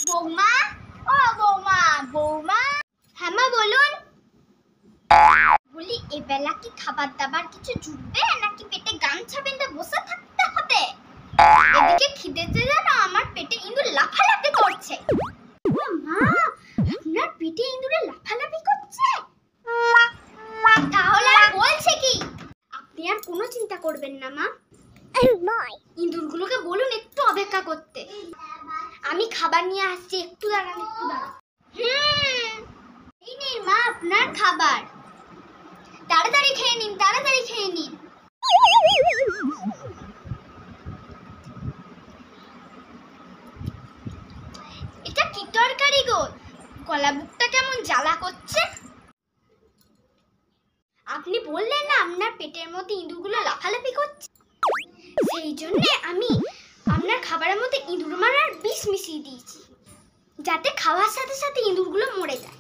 বৌমা, ও বৌমা, বৌমা। হ্যাঁ মা বলুন। বলি এবেলা কি খাবার দাবার কিছু জুটবে নাকি পেটে গামছা বেঁধে বসে থাকতে হবে? এদিকে খিদেতে যেন আমার পেটে ইঁদুর লাফালাফি করছে। মা, আপনার পেটে ইঁদুরে লাফালাফি করছে? তাহলে আর বলছে কি? আপনি আর কোনো চিন্তা করবেন না মা। ইঁদুরগুলোকে বলুন একটু অপেক্ষা করতে, আমি খাবার নিয়ে আসছি, একটু দাঁড়ান, একটু দাঁড়ান। এই নিন মা আপনার খাবার, তাড়াতাড়ি খেয়ে নিন, তাড়াতাড়ি খেয়ে নিন। এটা কি তরকারি গো? গলা বুকটা কেমন জ্বালা করছে। আপনি বললেন না আপনার পেটের মধ্যে ইঁদুরগুলো লাফালাফি করছে, সেই জন্য আমি আপনার খাবারের মধ্যে ইঁদুর মারার বিষ মিশিয়ে দিয়েছি, যাতে খাওয়ার সাথে সাথে ইঁদুরগুলো মরে যায়।